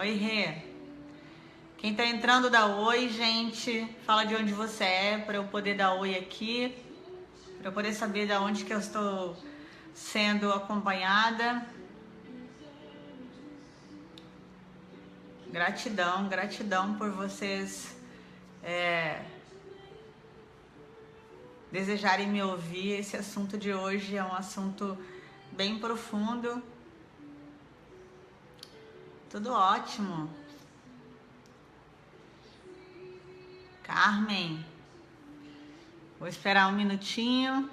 Oi, Rê. Quem tá entrando dá oi, gente. Fala de onde você é para eu poder dar oi aqui, para eu poder saber de onde que eu estou sendo acompanhada. Gratidão, gratidão por vocês desejarem me ouvir. Esse assunto de hoje é um assunto bem profundo. Tudo ótimo. Carmen, vou esperar um minutinho.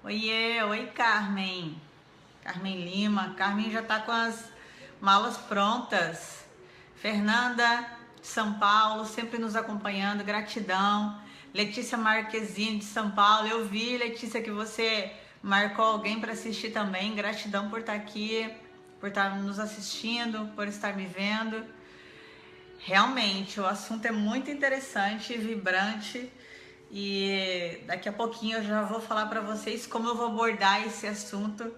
Oiê, oi Carmen. Carmen Lima. Carmen já tá com as malas prontas. Fernanda, de São Paulo, sempre nos acompanhando. Gratidão. Letícia Marquezine, de São Paulo. Eu vi, Letícia, que você marcou alguém para assistir também. Gratidão por estar aqui, por estar nos assistindo, por estar me vendo. Realmente, o assunto é muito interessante e vibrante. E daqui a pouquinho eu já vou falar para vocês como eu vou abordar esse assunto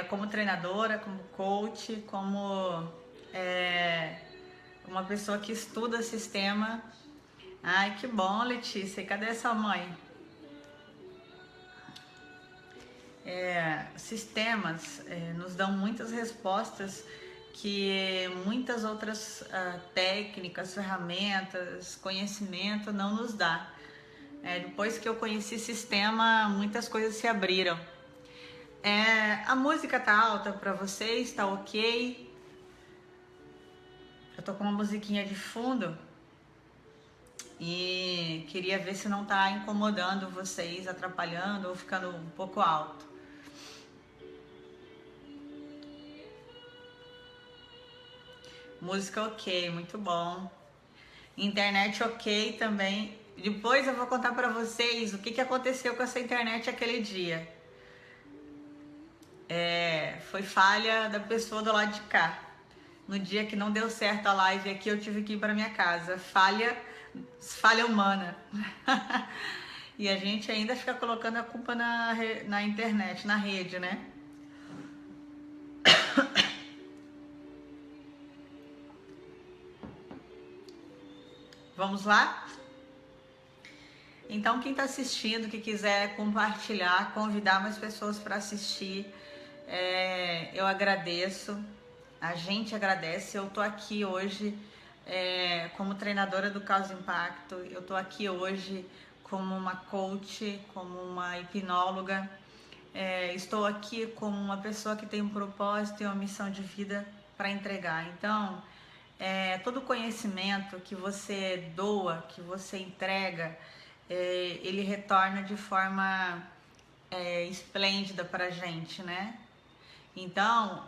como treinadora, como coach, como uma pessoa que estuda sistema. Ai, que bom, Letícia. E cadê essa mãe? Sistemas nos dão muitas respostas que muitas outras técnicas, ferramentas, conhecimento não nos dá. Depois que eu conheci sistema, muitas coisas se abriram. A música tá alta pra vocês? Tá ok? Eu tô com uma musiquinha de fundo e queria ver se não tá incomodando vocês, atrapalhando ou ficando um pouco alto. Música ok, muito bom. Internet ok também. Depois eu vou contar pra vocês o que aconteceu com essa internet aquele dia. Foi falha da pessoa do lado de cá. No dia que não deu certo a live aqui, eu tive que ir para minha casa. Falha humana. E a gente ainda fica colocando a culpa na internet, na rede, né? Vamos lá? Então, quem está assistindo, que quiser compartilhar, convidar mais pessoas para assistir, eu agradeço. A gente agradece. Eu tô aqui hoje como treinadora do Causa Impacto. Eu tô aqui hoje como uma coach, como uma hipnóloga. Estou aqui como uma pessoa que tem um propósito e uma missão de vida para entregar. Então, todo conhecimento que você doa, que você entrega, ele retorna de forma esplêndida para a gente, né? Então,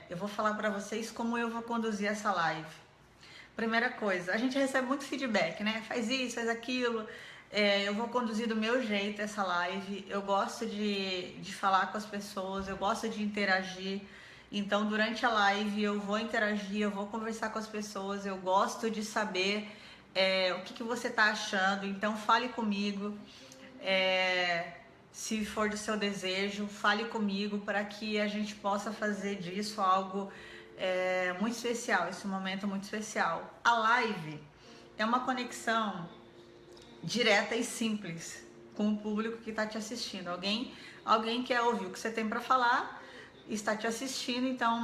eu vou falar para vocês como eu vou conduzir essa live. Primeira coisa, a gente recebe muito feedback, né? Faz isso, faz aquilo. Eu vou conduzir do meu jeito essa live. Eu gosto de falar com as pessoas, eu gosto de interagir. Então, durante a live, eu vou interagir, eu vou conversar com as pessoas. Eu gosto de saber o que você está achando. Então, fale comigo. Se for do seu desejo, fale comigo para que a gente possa fazer disso algo muito especial, esse momento muito especial. A live é uma conexão direta e simples com o público que está te assistindo. Alguém quer ouvir o que você tem para falar, está te assistindo, então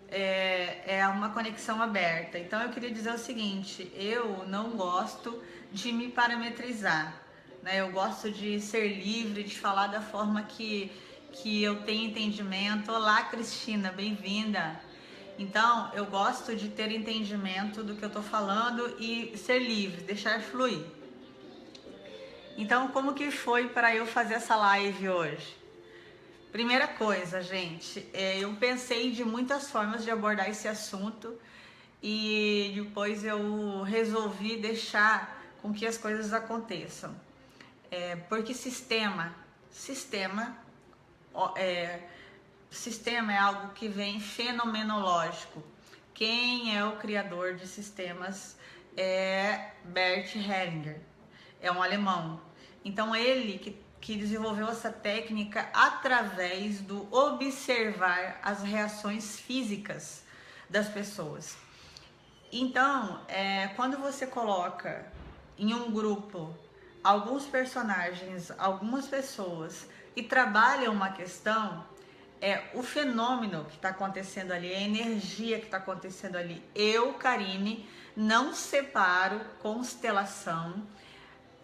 é uma conexão aberta. Então eu queria dizer o seguinte: eu não gosto de me parametrizar. Eu gosto de ser livre, de falar da forma que eu tenho entendimento. Olá, Cristina, bem-vinda. Então, eu gosto de ter entendimento do que eu tô falando e ser livre, deixar fluir. Então, como que foi para eu fazer essa live hoje? Primeira coisa, gente, eu pensei de muitas formas de abordar esse assunto e depois eu resolvi deixar com que as coisas aconteçam. Porque sistema é algo que vem fenomenológico. Quem é o criador de sistemas é Bert Hellinger, é um alemão. Então ele que desenvolveu essa técnica através do observar as reações físicas das pessoas. Então, quando você coloca em um grupo alguns personagens, algumas pessoas e trabalha uma questão, o fenômeno que está acontecendo ali, a energia que está acontecendo ali. Eu, Karine, não separo constelação,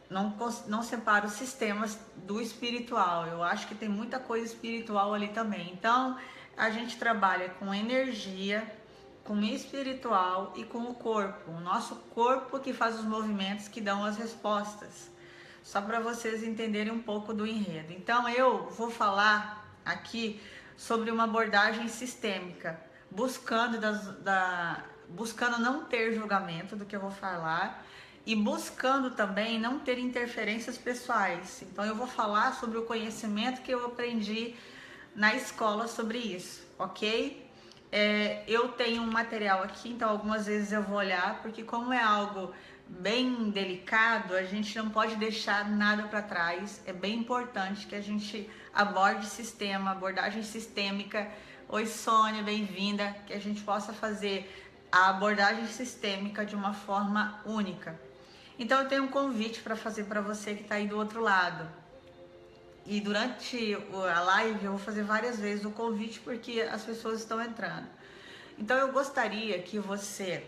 não separo sistemas do espiritual. Eu acho que tem muita coisa espiritual ali também. Então, a gente trabalha com energia, com o espiritual e com o corpo. O nosso corpo que faz os movimentos que dão as respostas. Só para vocês entenderem um pouco do enredo. Então, eu vou falar aqui sobre uma abordagem sistêmica, buscando não ter julgamento do que eu vou falar e buscando também não ter interferências pessoais. Então eu vou falar sobre o conhecimento que eu aprendi na escola sobre isso, ok? Eu tenho um material aqui, então algumas vezes eu vou olhar, porque como é algo bem delicado, a gente não pode deixar nada para trás. É bem importante que a gente aborde sistema, abordagem sistêmica. Oi, Sônia, bem-vinda. Que a gente possa fazer a abordagem sistêmica de uma forma única. Então eu tenho um convite para fazer para você que está aí do outro lado. E durante a live eu vou fazer várias vezes o convite porque as pessoas estão entrando. Então eu gostaria que você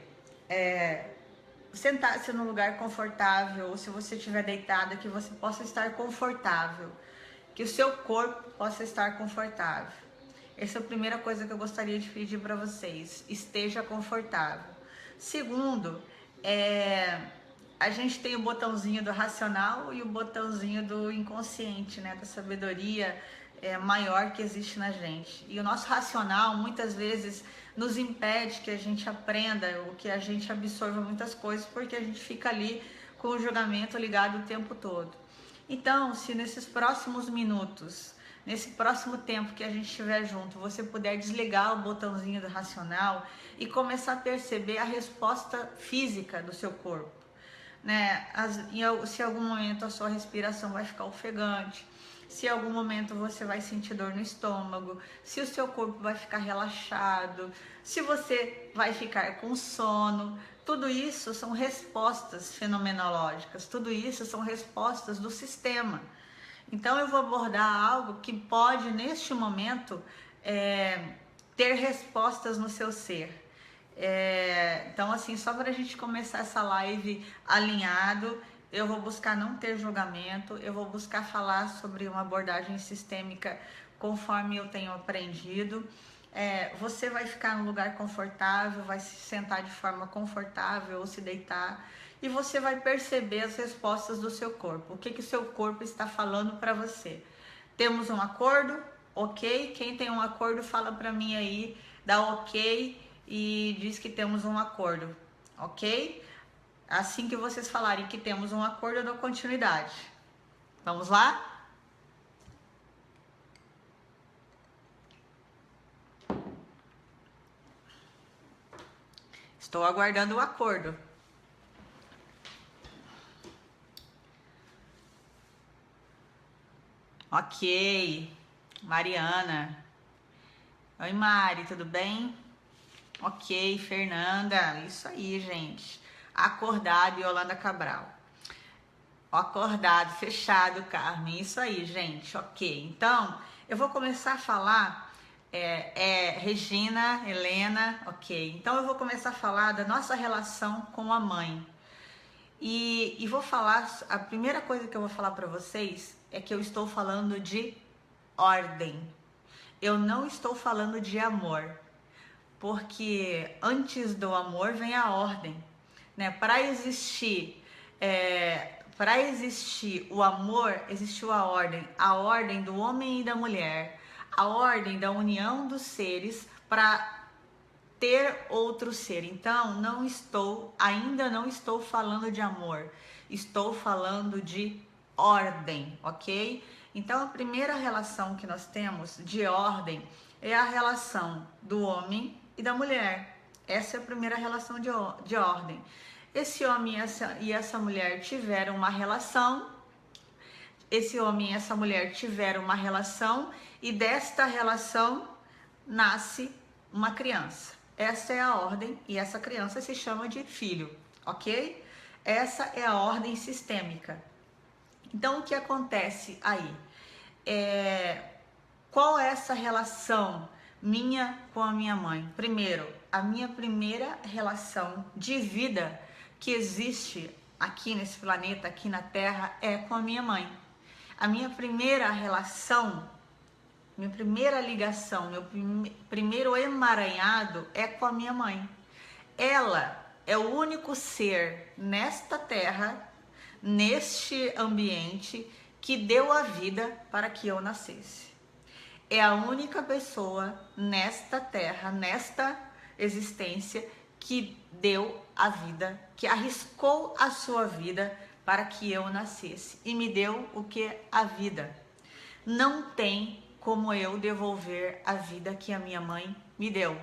sentasse num lugar confortável, ou se você estiver deitada, que você possa estar confortável, que o seu corpo possa estar confortável. Essa é a primeira coisa que eu gostaria de pedir para vocês, esteja confortável. Segundo, a gente tem o botãozinho do racional e o botãozinho do inconsciente, né, da sabedoria maior que existe na gente. E o nosso racional, muitas vezes, nos impede que a gente aprenda ou que a gente absorva muitas coisas, porque a gente fica ali com o julgamento ligado o tempo todo. Então, se nesses próximos minutos, nesse próximo tempo que a gente estiver junto, você puder desligar o botãozinho do racional e começar a perceber a resposta física do seu corpo, né? Se em algum momento a sua respiração vai ficar ofegante, se em algum momento você vai sentir dor no estômago, se o seu corpo vai ficar relaxado, se você vai ficar com sono, tudo isso são respostas fenomenológicas, tudo isso são respostas do sistema. Então eu vou abordar algo que pode, neste momento, ter respostas no seu ser. Então, assim, só para a gente começar essa live alinhado, eu vou buscar não ter julgamento, eu vou buscar falar sobre uma abordagem sistêmica conforme eu tenho aprendido. Você vai ficar num lugar confortável, vai se sentar de forma confortável ou se deitar e você vai perceber as respostas do seu corpo. O que o seu corpo está falando para você? Temos um acordo? Ok? Quem tem um acordo fala para mim aí, dá ok e diz que temos um acordo, ok? Assim que vocês falarem que temos um acordo, eu dou continuidade. Vamos lá? Estou aguardando o acordo. Ok. Mariana. Oi, Mari, tudo bem? Ok, Fernanda. Isso aí, gente. Acordado, Yolanda Cabral. Acordado, fechado, Carmen. Isso aí, gente. Ok. Então, eu vou começar a falar. Regina, Helena, ok. Então, eu vou começar a falar da nossa relação com a mãe. E vou falar. A primeira coisa que eu vou falar para vocês é que eu estou falando de ordem. Eu não estou falando de amor. Porque antes do amor vem a ordem, né? Para existir o amor, existiu a ordem do homem e da mulher, a ordem da união dos seres para ter outro ser. Então, ainda não estou falando de amor, estou falando de ordem, ok? Então, a primeira relação que nós temos de ordem é a relação do homem e da mulher. Essa é a primeira relação de ordem. Esse homem e essa mulher tiveram uma relação, esse homem e essa mulher tiveram uma relação e desta relação nasce uma criança. Essa é a ordem e essa criança se chama de filho, ok? Essa é a ordem sistêmica. Então, o que acontece aí? Qual é essa relação minha com a minha mãe? Primeiro, a minha primeira relação de vida que existe aqui nesse planeta, aqui na Terra, é com a minha mãe. A minha primeira relação, minha primeira ligação, meu primeiro emaranhado é com a minha mãe. Ela é o único ser nesta Terra, neste ambiente, que deu a vida para que eu nascesse. É a única pessoa nesta Terra, nesta existência, que deu a vida, que arriscou a sua vida para que eu nascesse e me deu o que? A vida. Não tem como eu devolver a vida que a minha mãe me deu.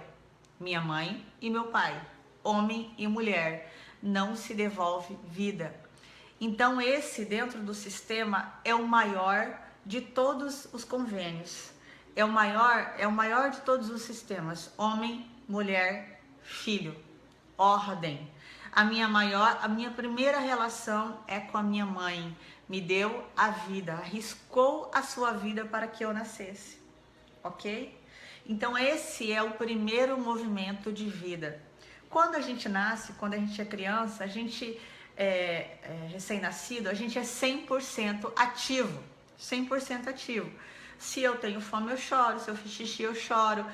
Minha mãe e meu pai, homem e mulher, não se devolve vida. Então esse, dentro do sistema, é o maior de todos os convênios. É o maior de todos os sistemas. Homem, mulher, filho, ordem. A minha primeira relação é com a minha mãe. Me deu a vida, arriscou a sua vida para que eu nascesse, ok? Então esse é o primeiro movimento de vida. Quando a gente nasce, quando a gente é criança, a gente recém-nascido, a gente é 100% ativo, 100% ativo. Se eu tenho fome, eu choro. Se eu fiz xixi, eu choro.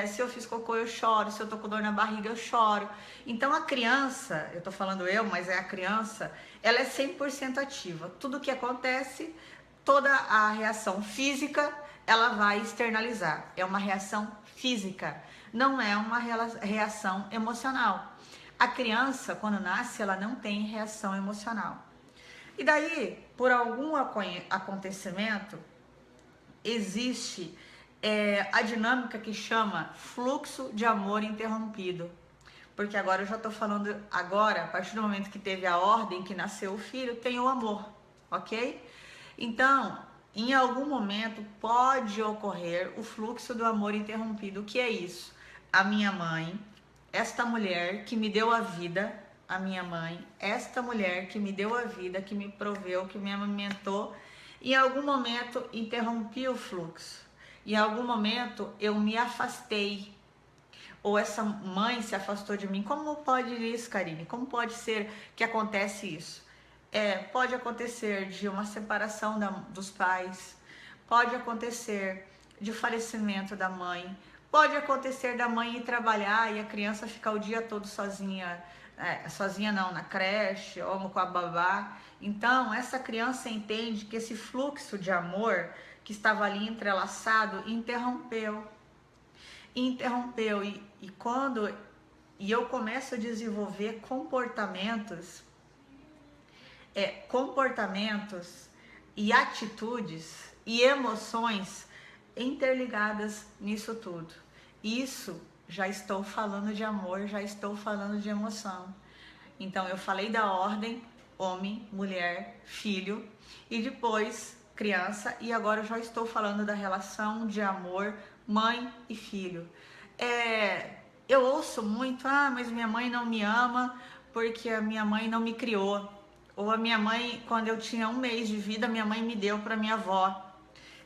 Se eu fiz cocô, eu choro. Se eu tô com dor na barriga, eu choro. Então a criança, eu tô falando eu, mas é a criança, ela é 100% ativa. Tudo que acontece, toda a reação física, ela vai externalizar. É uma reação física, não é uma reação emocional. A criança, quando nasce, ela não tem reação emocional. E daí, por algum acontecimento, existe a dinâmica que chama fluxo de amor interrompido. Porque agora eu já estou falando, a partir do momento que teve a ordem, que nasceu o filho, tem o amor, ok? Então, em algum momento pode ocorrer o fluxo do amor interrompido. O que é isso? A minha mãe, esta mulher que me deu a vida, a minha mãe, esta mulher que me deu a vida, que me proveu, que me amamentou, em algum momento interrompi o fluxo. Em algum momento eu me afastei. Ou essa mãe se afastou de mim. Como pode isso, Karine? Como pode ser que acontece isso? Pode acontecer de uma separação dos pais. Pode acontecer de falecimento da mãe. Pode acontecer da mãe ir trabalhar e a criança ficar o dia todo sozinha. Sozinha não, na creche ou com a babá. Então, essa criança entende que esse fluxo de amor que estava ali entrelaçado interrompeu. E eu começo a desenvolver comportamentos e atitudes e emoções interligadas nisso tudo. Isso, já estou falando de amor, já estou falando de emoção. Então eu falei da ordem, homem, mulher, filho, e depois criança, e agora eu já estou falando da relação de amor, mãe e filho. Eu ouço muito, mas minha mãe não me ama porque a minha mãe não me criou. Ou a minha mãe, quando eu tinha 1 mês de vida, minha mãe me deu para minha avó.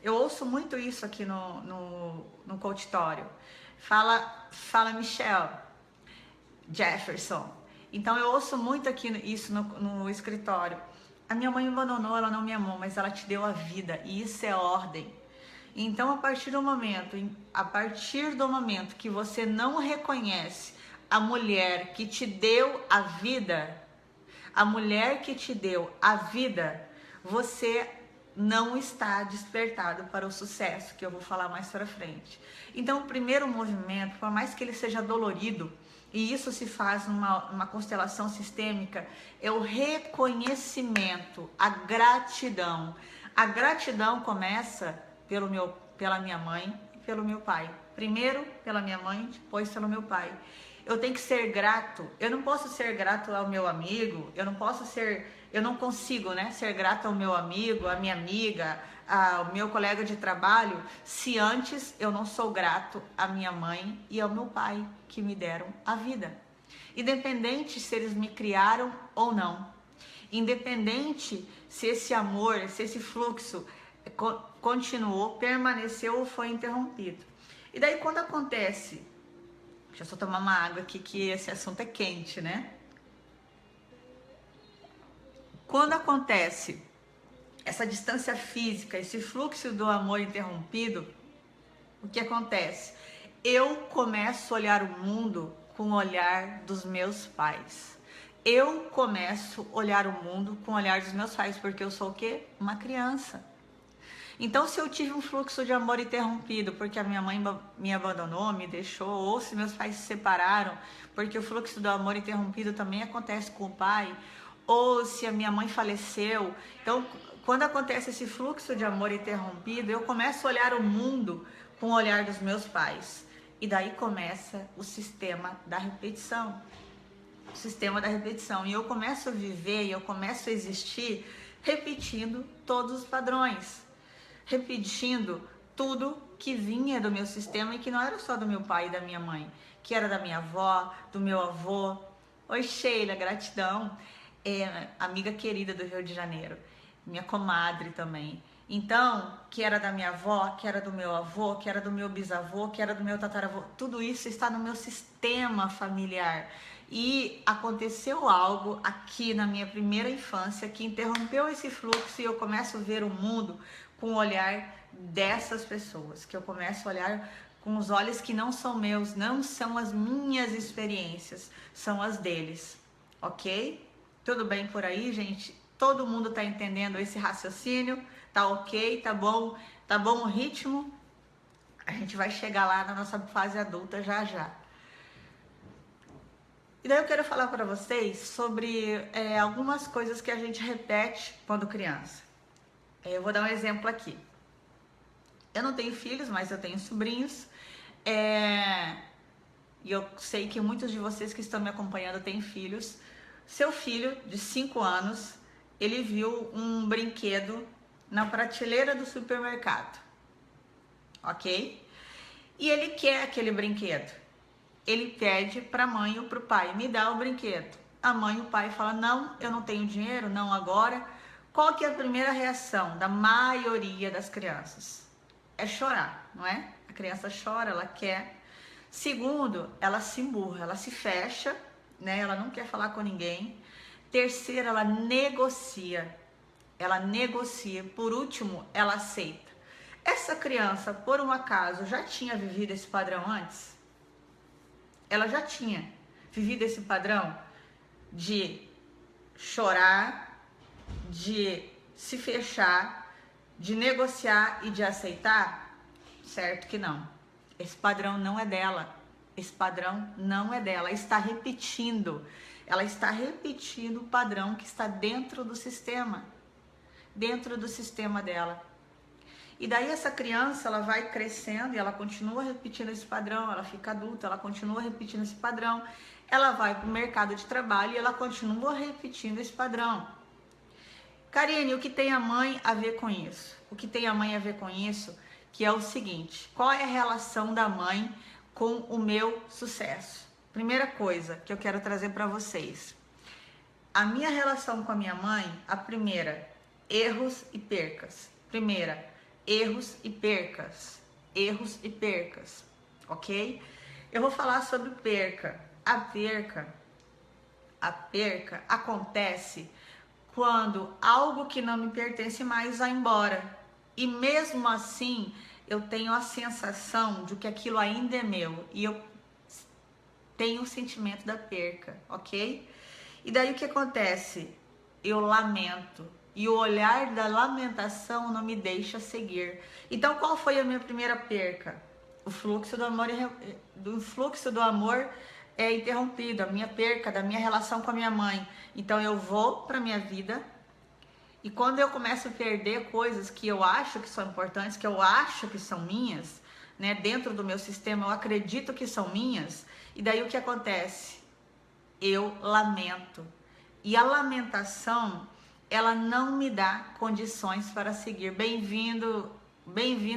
Eu ouço muito isso aqui no consultório. Fala Michelle Jefferson. Então eu ouço muito aqui isso no escritório. A minha mãe me abandonou, ela não me amou, mas ela te deu a vida, e isso é ordem. Então a partir do momento que você não reconhece a mulher que te deu a vida, você não está despertado para o sucesso, que eu vou falar mais para frente. Então o primeiro movimento, por mais que ele seja dolorido, e isso se faz numa constelação sistêmica, é o reconhecimento, a gratidão. A gratidão começa pela minha mãe e pelo meu pai. Primeiro pela minha mãe, depois pelo meu pai. eu tenho que ser grato. Eu não posso ser grato ao meu amigo, eu não consigo, né, ser grato ao meu amigo, à minha amiga, ao meu colega de trabalho, se antes eu não sou grato à minha mãe e ao meu pai que me deram a vida. Independente se eles me criaram ou não. Independente se esse amor, se esse fluxo continuou, permaneceu ou foi interrompido. E daí quando acontece, deixa eu só tomar uma água aqui que esse assunto é quente, né? Quando acontece essa distância física, esse fluxo do amor interrompido, o que acontece? Eu começo a olhar o mundo com o olhar dos meus pais. Eu começo a olhar o mundo com o olhar dos meus pais, porque eu sou o quê? Uma criança. Então, se eu tive um fluxo de amor interrompido porque a minha mãe me abandonou, me deixou, ou se meus pais se separaram, porque o fluxo do amor interrompido também acontece com o pai, ou se a minha mãe faleceu. Então, quando acontece esse fluxo de amor interrompido, eu começo a olhar o mundo com o olhar dos meus pais. E daí começa o sistema da repetição. O sistema da repetição. E eu começo a viver, e eu começo a existir repetindo todos os padrões. Repetindo tudo que vinha do meu sistema e que não era só do meu pai e da minha mãe, que era da minha avó, do meu avô. Oi, Sheila, gratidão. Amiga querida do Rio de Janeiro, minha comadre também. Então, que era da minha avó, que era do meu avô, que era do meu bisavô, que era do meu tataravô, tudo isso está no meu sistema familiar. E aconteceu algo aqui na minha primeira infância que interrompeu esse fluxo e eu começo a ver o mundo com o olhar dessas pessoas, que eu começo a olhar com os olhos que não são meus, não são as minhas experiências, são as deles, ok? Tudo bem por aí, gente? Todo mundo tá entendendo esse raciocínio? Tá ok? Tá bom o ritmo? A gente vai chegar lá na nossa fase adulta já já. E daí eu quero falar para vocês sobre algumas coisas que a gente repete quando criança. Eu vou dar um exemplo aqui. Eu não tenho filhos, mas eu tenho sobrinhos. E eu sei que muitos de vocês que estão me acompanhando têm filhos. Seu filho, de 5 anos, ele viu um brinquedo na prateleira do supermercado, ok? E ele quer aquele brinquedo. Ele pede para a mãe ou para o pai, me dá o brinquedo. A mãe e o pai falam, não, eu não tenho dinheiro, não agora. Qual que é a primeira reação da maioria das crianças? É chorar, não é? A criança chora, ela quer. Segundo, ela se emburra, ela se fecha, né? Ela não quer falar com ninguém. Terceiro, ela negocia. Ela negocia. Por último, ela aceita. Essa criança, por um acaso, já tinha vivido esse padrão antes? Ela já tinha vivido esse padrão de chorar, de se fechar, de negociar e de aceitar? Certo que não. Esse padrão não é dela. Esse padrão não é dela. Ela está repetindo. Ela está repetindo o padrão que está dentro do sistema. Dentro do sistema dela. E daí essa criança, ela vai crescendo e ela continua repetindo esse padrão. Ela fica adulta, ela continua repetindo esse padrão. Ela vai para o mercado de trabalho e ela continua repetindo esse padrão. Karine, o que tem a mãe a ver com isso? O que tem a mãe a ver com isso? Que é o seguinte, qual é a relação da mãe com o meu sucesso? Primeira coisa que eu quero trazer para vocês. A minha relação com a minha mãe, a primeira, erros e percas. Primeira, erros e percas. Erros e percas, ok? Eu vou falar sobre perca. A perca acontece quando algo que não me pertence mais vai embora. E mesmo assim, eu tenho a sensação de que aquilo ainda é meu. E eu tenho o sentimento da perca, ok? E daí o que acontece? Eu lamento. E o olhar da lamentação não me deixa seguir. Então, qual foi a minha primeira perca? O fluxo do amor é interrompido. A minha perca da minha relação com a minha mãe. Então, eu vou para minha vida. E quando eu começo a perder coisas que eu acho que são importantes, que eu acho que são minhas, né, dentro do meu sistema, eu acredito que são minhas, e daí o que acontece? Eu lamento. E a lamentação, ela não me dá condições para seguir. Bem-vindo,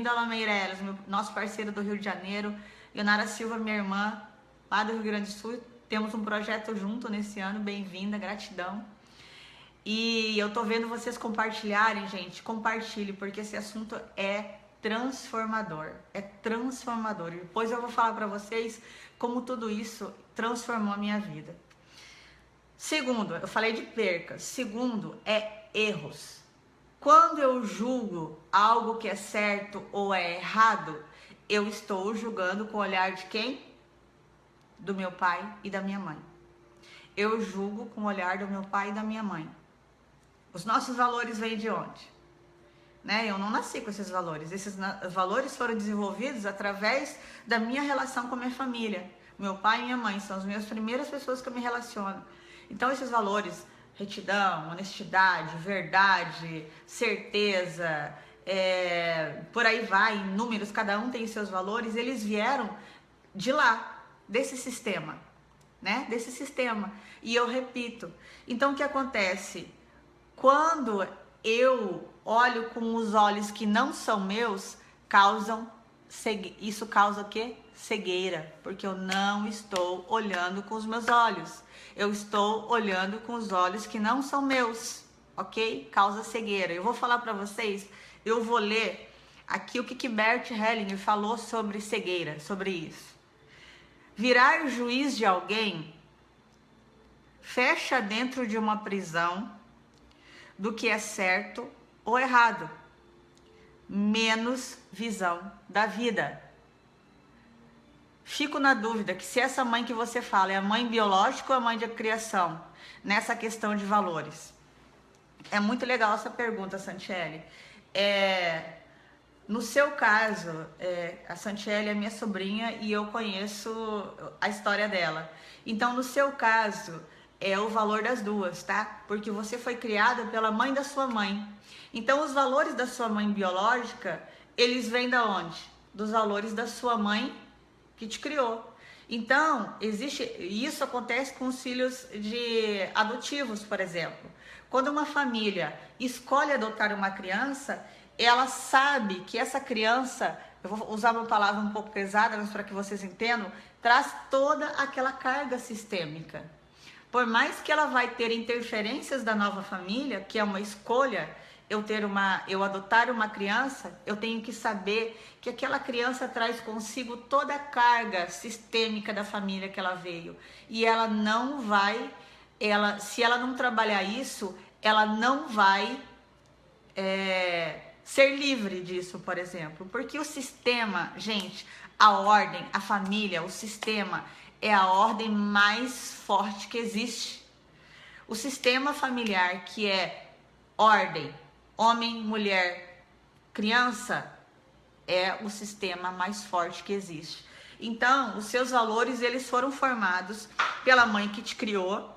Alain Meirelles, nosso parceiro do Rio de Janeiro. Leonara Silva, minha irmã, lá do Rio Grande do Sul. Temos um projeto junto nesse ano. Bem-vinda, gratidão. E eu tô vendo vocês compartilharem, gente. Compartilhe, porque esse assunto é transformador. É transformador. E depois eu vou falar para vocês como tudo isso transformou a minha vida. Segundo, eu falei de percas. Segundo, é erros. Quando eu julgo algo que é certo ou é errado, eu estou julgando com o olhar de quem? Do meu pai e da minha mãe. Eu julgo com o olhar do meu pai e da minha mãe. Os nossos valores vêm de onde? Né? Eu não nasci com esses valores. Esses valores foram desenvolvidos através da minha relação com a minha família. Meu pai e minha mãe são as minhas primeiras pessoas que eu me relaciono. Então esses valores, retidão, honestidade, verdade, certeza, por aí vai, em números, cada um tem seus valores, eles vieram de lá, desse sistema, né? Desse sistema. E eu repito. Então o que acontece? Quando eu olho com os olhos que não são meus, isso causa o quê? Cegueira, porque eu não estou olhando com os meus olhos. Eu estou olhando com os olhos que não são meus, ok? Causa cegueira. Eu vou falar para vocês, eu vou ler aqui o que Bert Hellinger falou sobre cegueira, sobre isso. Virar juiz de alguém fecha dentro de uma prisão do que é certo ou errado, menos visão da vida. Fico na dúvida que se essa mãe que você fala é a mãe biológica ou a mãe de criação, nessa questão de valores. É muito legal essa pergunta, Santiele. No seu caso, a Santiele é minha sobrinha e eu conheço a história dela. Então, no seu caso, é o valor das duas, tá? Porque você foi criada pela mãe da sua mãe. Então, os valores da sua mãe biológica, eles vêm da onde? Dos valores da sua mãe que te criou. Então, isso acontece com os filhos de adotivos, por exemplo. Quando uma família escolhe adotar uma criança, ela sabe que essa criança, eu vou usar uma palavra um pouco pesada, mas para que vocês entendam, traz toda aquela carga sistêmica. Por mais que ela vai ter interferências da nova família, que é uma escolha, eu adotar uma criança, eu tenho que saber que aquela criança traz consigo toda a carga sistêmica da família que ela veio. E ela não vai, se ela não trabalhar isso, ela não vai ser livre disso, por exemplo. Porque o sistema, gente, a ordem, a família, o sistema é a ordem mais forte que existe. O sistema familiar, que é ordem, homem, mulher, criança, é o sistema mais forte que existe. Então, os seus valores, eles foram formados pela mãe que te criou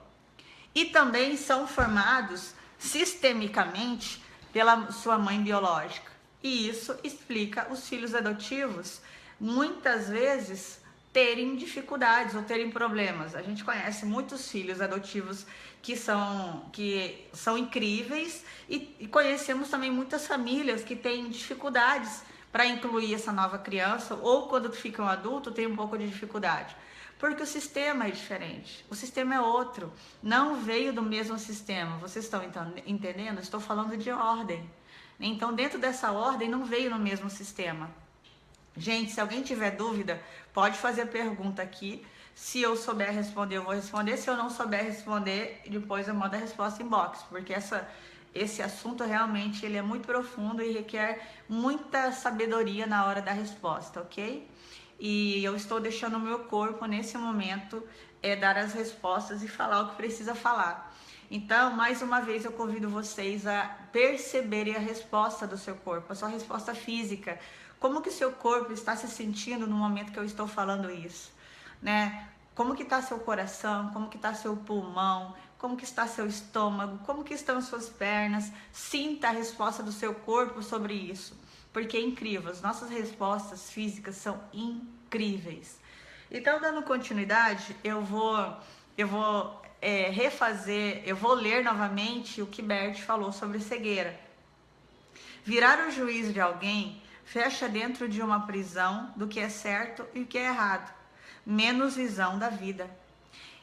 e também são formados sistemicamente pela sua mãe biológica. E isso explica os filhos adotivos, muitas vezes, terem dificuldades ou terem problemas. A gente conhece muitos filhos adotivos que são incríveis e conhecemos também muitas famílias que têm dificuldades para incluir essa nova criança, ou quando fica um adulto tem um pouco de dificuldade. Porque o sistema é diferente, o sistema é outro, não veio do mesmo sistema. Vocês estão entendendo? Estou falando de ordem. Então, dentro dessa ordem, não veio no mesmo sistema. Gente, se alguém tiver dúvida, pode fazer a pergunta aqui. Se eu souber responder, eu vou responder. Se eu não souber responder, depois eu mando a resposta em box, porque esse assunto realmente ele é muito profundo e requer muita sabedoria na hora da resposta, ok? E eu estou deixando o meu corpo, nesse momento, dar as respostas e falar o que precisa falar. Então, mais uma vez, eu convido vocês a perceberem a resposta do seu corpo, a sua resposta física. Como que o seu corpo está se sentindo no momento que eu estou falando isso, né? Como que está seu coração, como que está seu pulmão, como que está seu estômago, como que estão suas pernas. Sinta a resposta do seu corpo sobre isso. porque é incrível, as nossas respostas físicas são incríveis. Então, dando continuidade, eu vou refazer, eu vou ler novamente o que Bert falou sobre cegueira. Virar o juízo de alguém fecha dentro de uma prisão do que é certo e o que é errado, menos visão da vida.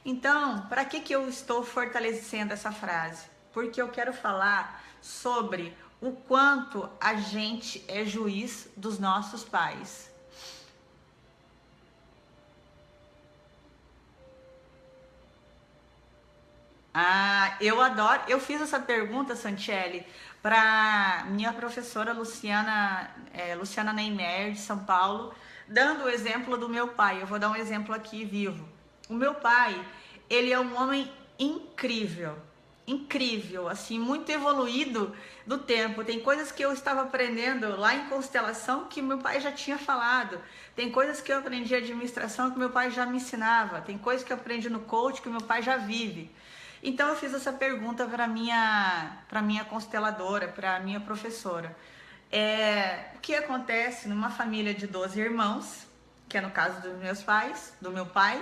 Então, para que eu estou fortalecendo essa frase? Porque eu quero falar sobre o quanto a gente é juiz dos nossos pais. Eu adoro. Eu fiz essa pergunta, Santiele, para minha professora Luciana Neymer, de São Paulo, dando o exemplo do meu pai. Eu vou dar um exemplo aqui vivo. O meu pai, ele é um homem incrível, incrível, assim, muito evoluído do tempo. Tem coisas que eu estava aprendendo lá em constelação que meu pai já tinha falado. Tem coisas que eu aprendi em administração que meu pai já me ensinava. Tem coisas que eu aprendi no coach que meu pai já vive. Então eu fiz essa pergunta para minha consteladora, para minha professora. O que acontece numa família de 12 irmãos, que é no caso dos meus pais, do meu pai,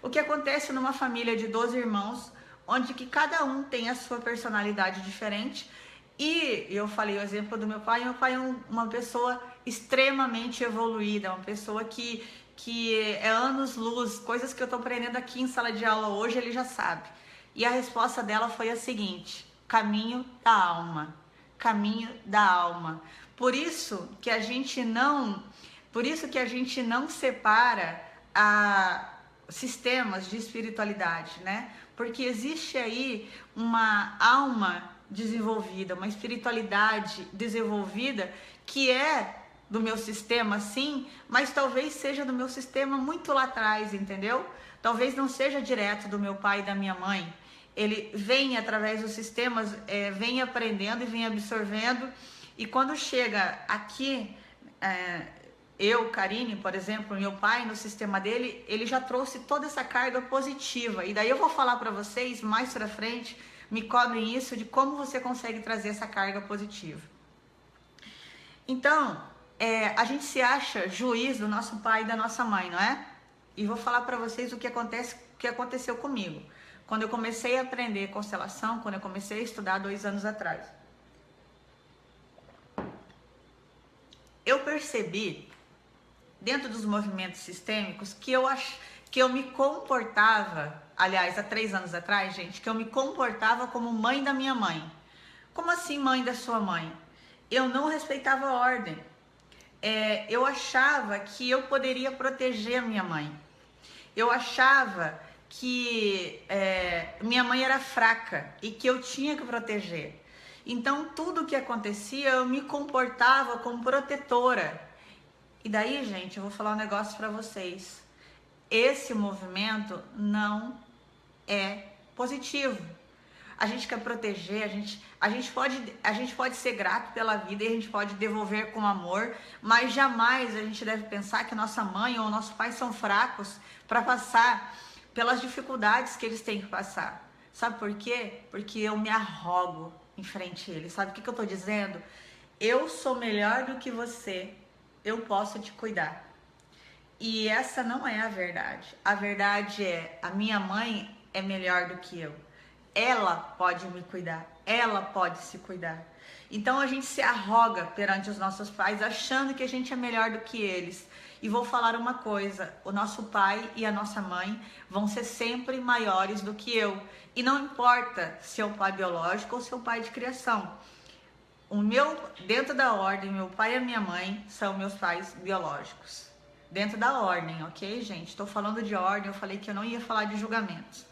o que acontece numa família de 12 irmãos, onde que cada um tem a sua personalidade diferente. E eu falei o exemplo do meu pai é uma pessoa extremamente evoluída, uma pessoa que é anos-luz, coisas que eu estou aprendendo aqui em sala de aula hoje, ele já sabe. E a resposta dela foi a seguinte: caminho da alma, caminho da alma. Por isso que a gente não separa sistemas de espiritualidade, né? Porque existe aí uma alma desenvolvida, uma espiritualidade desenvolvida que é do meu sistema, sim, mas talvez seja do meu sistema muito lá atrás, entendeu? Talvez não seja direto do meu pai e da minha mãe. Ele vem através dos sistemas, vem aprendendo e vem absorvendo. E quando chega aqui, Karine, por exemplo, meu pai, no sistema dele, ele já trouxe toda essa carga positiva. E daí eu vou falar para vocês, mais pra frente, me cobrem isso, de como você consegue trazer essa carga positiva. Então, a gente se acha juiz do nosso pai e da nossa mãe, não é? E vou falar para vocês o que aconteceu comigo. Quando eu comecei a aprender constelação, quando eu comecei a estudar 2 anos atrás. Eu percebi, dentro dos movimentos sistêmicos, que eu me comportava, aliás, há 3 anos atrás, gente, que eu me comportava como mãe da minha mãe. Como assim mãe da sua mãe? Eu não respeitava a ordem. Eu achava que eu poderia proteger a minha mãe. Eu achava que minha mãe era fraca e que eu tinha que proteger. Então, tudo que acontecia, eu me comportava como protetora. E daí, gente, eu vou falar um negócio para vocês. Esse movimento não é positivo. A gente quer proteger, a gente pode ser grato pela vida e a gente pode devolver com amor, mas jamais a gente deve pensar que nossa mãe ou nosso pai são fracos para passar pelas dificuldades que eles têm que passar. Sabe por quê? Porque eu me arrogo em frente a eles. Sabe o que eu tô dizendo? Eu sou melhor do que você, eu posso te cuidar. E essa não é a verdade. A verdade é, a minha mãe é melhor do que eu. Ela pode me cuidar, ela pode se cuidar. Então a gente se arroga perante os nossos pais, achando que a gente é melhor do que eles. E vou falar uma coisa: o nosso pai e a nossa mãe vão ser sempre maiores do que eu. E não importa se é o pai biológico ou se é o pai de criação. Dentro da ordem, meu pai e a minha mãe são meus pais biológicos. Dentro da ordem, ok, gente? Estou falando de ordem, eu falei que eu não ia falar de julgamentos.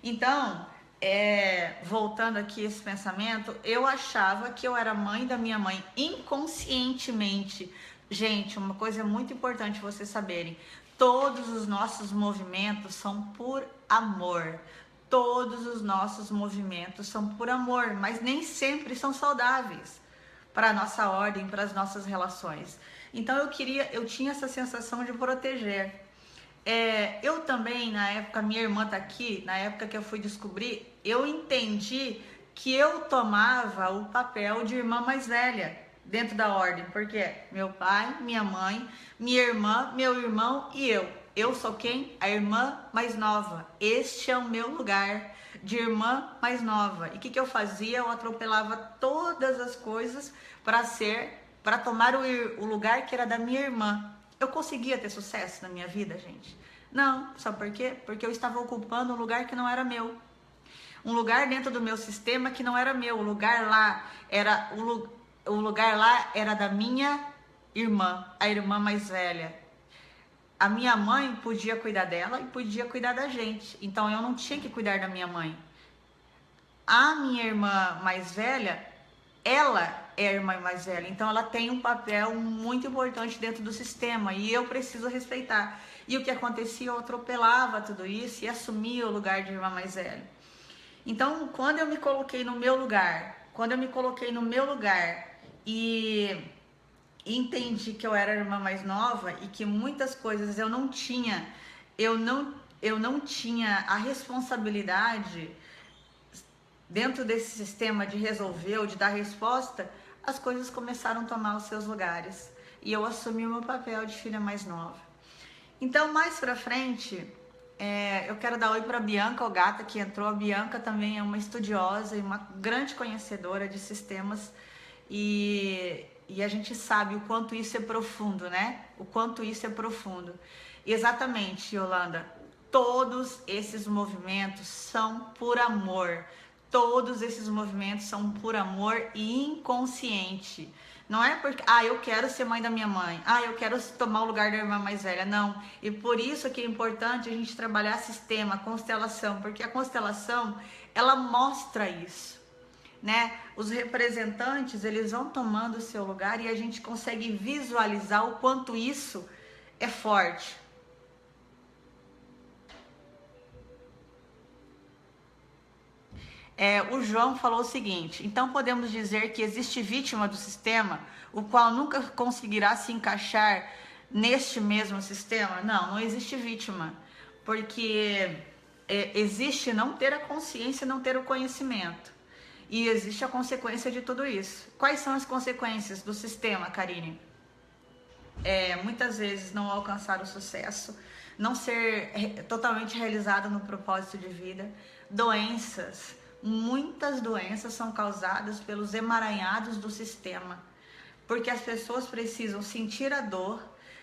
Então, voltando aqui esse pensamento, eu achava que eu era mãe da minha mãe inconscientemente. Gente, uma coisa muito importante vocês saberem: todos os nossos movimentos são por amor. Todos os nossos movimentos são por amor, mas nem sempre são saudáveis para a nossa ordem, para as nossas relações. Então eu tinha essa sensação de proteger. Eu também, na época, minha irmã tá aqui, na época que eu fui descobrir, eu entendi que eu tomava o papel de irmã mais velha. dentro da ordem, porque meu pai, minha mãe, minha irmã, meu irmão e eu. Eu sou quem? A irmã mais nova. Este é o meu lugar de irmã mais nova. E o que eu fazia? Eu atropelava todas as coisas para tomar o lugar que era da minha irmã. Eu conseguia ter sucesso na minha vida, gente? Não, sabe por quê? Porque eu estava ocupando um lugar que não era meu. Um lugar dentro do meu sistema que não era meu. O lugar lá era da minha irmã, a irmã mais velha. A minha mãe podia cuidar dela e podia cuidar da gente. Então eu não tinha que cuidar da minha mãe. A minha irmã mais velha, ela é a irmã mais velha. Então ela tem um papel muito importante dentro do sistema e eu preciso respeitar. E o que acontecia? Eu atropelava tudo isso e assumia o lugar de irmã mais velha. Então, quando eu me coloquei no meu lugar, e entendi que eu era a irmã mais nova e que muitas coisas eu não tinha a responsabilidade dentro desse sistema de resolver ou de dar resposta, as coisas começaram a tomar os seus lugares e eu assumi o meu papel de filha mais nova. Então, mais pra frente, eu quero dar oi para a Bianca, o gata que entrou. A Bianca também é uma estudiosa e uma grande conhecedora de sistemas e a gente sabe o quanto isso é profundo, né? O quanto isso é profundo. Exatamente, Yolanda. Todos esses movimentos são por amor. Todos esses movimentos são por amor e inconsciente. Não é porque, eu quero ser mãe da minha mãe, eu quero tomar o lugar da irmã mais velha, não. E por isso que é importante a gente trabalhar sistema, constelação, porque a constelação, ela mostra isso, né? Os representantes, eles vão tomando o seu lugar e a gente consegue visualizar o quanto isso é forte. O João falou o seguinte: então podemos dizer que existe vítima do sistema, o qual nunca conseguirá se encaixar neste mesmo sistema? Não, não existe vítima, porque existe não ter a consciência, não ter o conhecimento, e existe a consequência de tudo isso. Quais são as consequências do sistema, Karine? Muitas vezes não alcançar o sucesso, não ser totalmente realizada no propósito de vida, doenças. Muitas doenças são causadas pelos emaranhados do sistema, porque as pessoas precisam sentir a dor,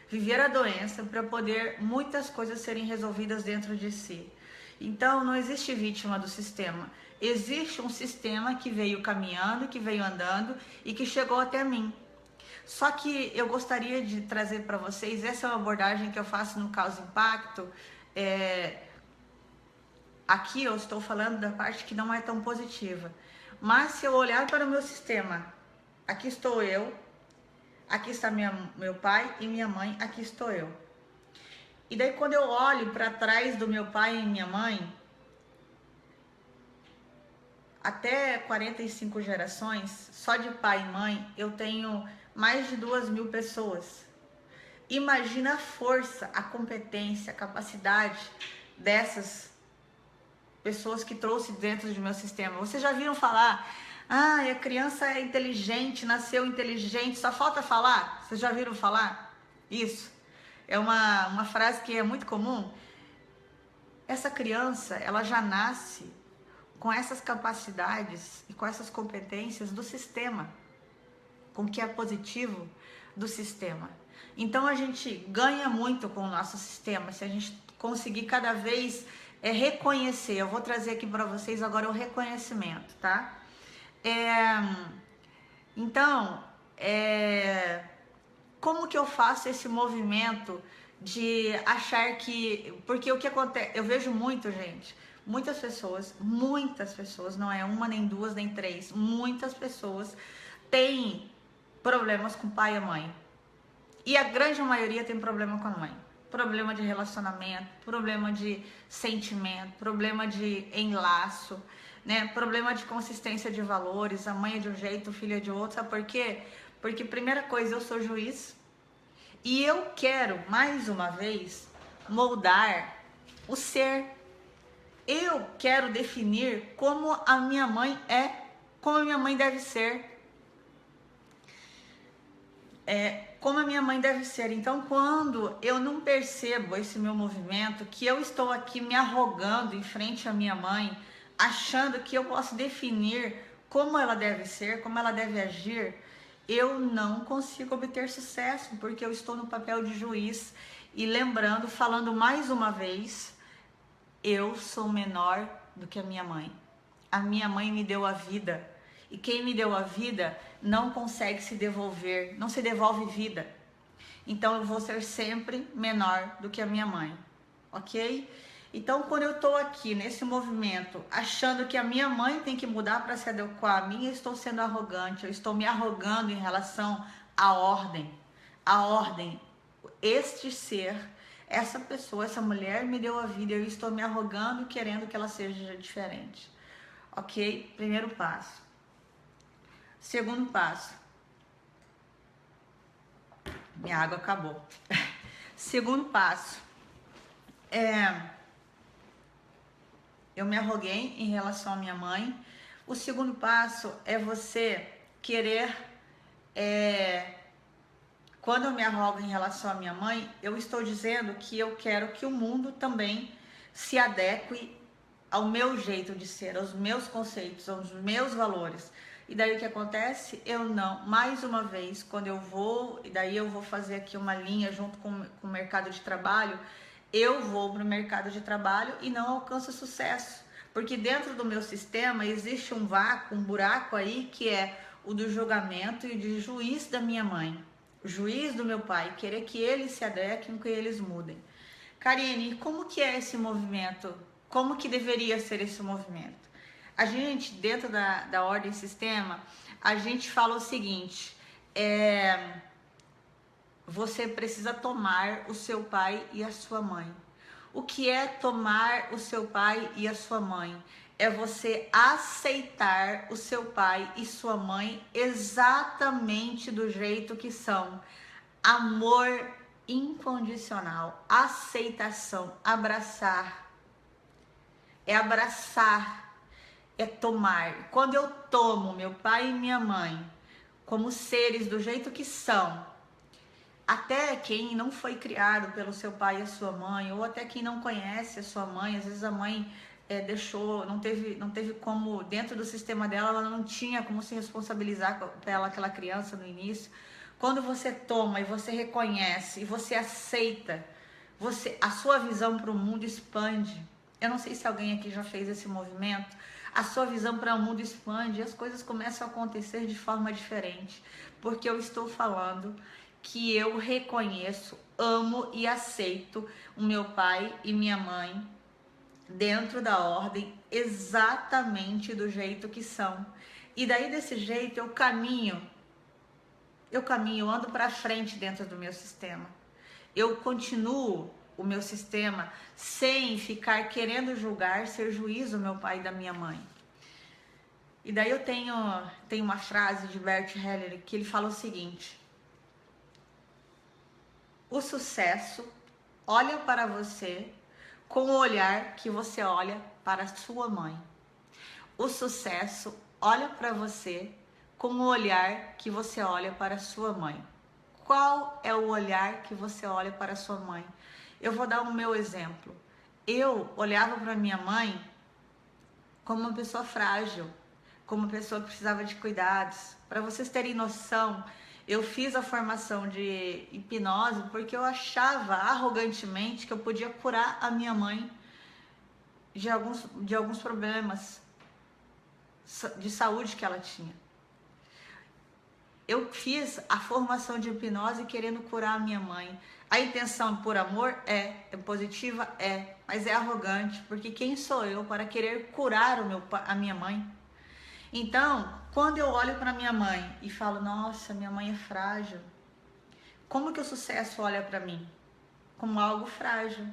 viver a doença para poder muitas coisas serem resolvidas dentro de si. Então não existe vítima do sistema, existe um sistema que veio caminhando, que veio andando e que chegou até mim. Só que eu gostaria de trazer para vocês, essa é uma abordagem que eu faço no Causa Impacto. Aqui eu estou falando da parte que não é tão positiva. Mas se eu olhar para o meu sistema, aqui estou eu, aqui está meu pai e minha mãe, aqui estou eu. E daí quando eu olho para trás do meu pai e minha mãe, até 45 gerações, só de pai e mãe, eu tenho mais de 2.000 pessoas. Imagina a força, a competência, a capacidade dessas pessoas que trouxe dentro do meu sistema. Vocês já viram falar, a criança é inteligente, nasceu inteligente, só falta falar? Vocês já viram falar isso? É uma frase que é muito comum. Essa criança, ela já nasce com essas capacidades e com essas competências do sistema, com o que é positivo do sistema. Então a gente ganha muito com o nosso sistema, se a gente conseguir cada vez reconhecer. Eu vou trazer aqui para vocês agora o reconhecimento, tá? Então, como que eu faço esse movimento de achar que... Porque o que acontece... Eu vejo muito, gente, muitas pessoas, não é uma, nem duas, nem três, muitas pessoas têm problemas com o pai e a mãe. E a grande maioria tem problema com a mãe. Problema de relacionamento, problema de sentimento, problema de enlaço, né? Problema de consistência de valores. A mãe é de um jeito, o filho é de outro. Sabe por quê? Porque, primeira coisa, eu sou juiz e eu quero, mais uma vez, moldar o ser. Eu quero definir como a minha mãe é, como a minha mãe deve ser. como a minha mãe deve ser. Então, quando eu não percebo esse meu movimento, que eu estou aqui me arrogando em frente à minha mãe, achando que eu posso definir como ela deve ser, como ela deve agir, eu não consigo obter sucesso, porque eu estou no papel de juiz. E lembrando, falando mais uma vez, eu sou menor do que a minha mãe. A minha mãe me deu a vida. E quem me deu a vida não consegue se devolver, não se devolve vida. Então eu vou ser sempre menor do que a minha mãe, ok? Então quando eu estou aqui nesse movimento, achando que a minha mãe tem que mudar para se adequar a mim, eu estou sendo arrogante, eu estou me arrogando em relação à ordem. A ordem, este ser, essa pessoa, essa mulher me deu a vida, eu estou me arrogando querendo que ela seja diferente, ok? Primeiro passo. Segundo passo. Minha água acabou. Segundo passo. Eu me arroguei em relação à minha mãe. O segundo passo é você querer... Quando eu me arrogo em relação à minha mãe, eu estou dizendo que eu quero que o mundo também se adeque ao meu jeito de ser, aos meus conceitos, aos meus valores. E daí o que acontece? Eu não, mais uma vez, quando eu vou, e daí eu vou fazer aqui uma linha junto com o mercado de trabalho, eu vou para o mercado de trabalho e não alcanço sucesso. Porque dentro do meu sistema existe um vácuo, um buraco aí, que é o do julgamento e de juiz da minha mãe, o juiz do meu pai, querer que eles se adequem, que eles mudem. Karine, como que é esse movimento? Como que deveria ser esse movimento? A gente, dentro da ordem sistema, a gente fala o seguinte, você precisa tomar o seu pai e a sua mãe. O que é tomar o seu pai e a sua mãe? É você aceitar o seu pai e sua mãe exatamente do jeito que são. Amor incondicional, aceitação, abraçar. É abraçar, é tomar. Quando eu tomo meu pai e minha mãe como seres do jeito que são, até quem não foi criado pelo seu pai e a sua mãe, ou até quem não conhece a sua mãe, às vezes a mãe deixou, não teve como, dentro do sistema dela, ela não tinha como se responsabilizar pela aquela criança no início. Quando você toma e você reconhece e você aceita, a sua visão para o mundo expande. Eu não sei se alguém aqui já fez esse movimento. A sua visão para o mundo expande e as coisas começam a acontecer de forma diferente. Porque eu estou falando que eu reconheço, amo e aceito o meu pai e minha mãe dentro da ordem, exatamente do jeito que são. E daí desse jeito eu caminho, eu ando para frente dentro do meu sistema. Eu continuo o meu sistema sem ficar querendo julgar, ser juiz do meu pai e da minha mãe. E daí eu tenho uma frase de Bert Hellier que ele fala o seguinte: o sucesso olha para você com o olhar que você olha para a sua mãe. O sucesso olha para você com o olhar que você olha para a sua mãe. Qual é o olhar que você olha para a sua mãe? Eu vou dar o meu exemplo. Eu olhava para minha mãe como uma pessoa frágil, como uma pessoa que precisava de cuidados. Para vocês terem noção, eu fiz a formação de hipnose porque eu achava arrogantemente que eu podia curar a minha mãe de alguns problemas de saúde que ela tinha. Eu fiz a formação de hipnose querendo curar a minha mãe. A intenção por amor é positiva, mas é arrogante, porque quem sou eu para querer curar a minha mãe? Então, quando eu olho para minha mãe e falo, nossa, minha mãe é frágil, como que o sucesso olha para mim? Como algo frágil,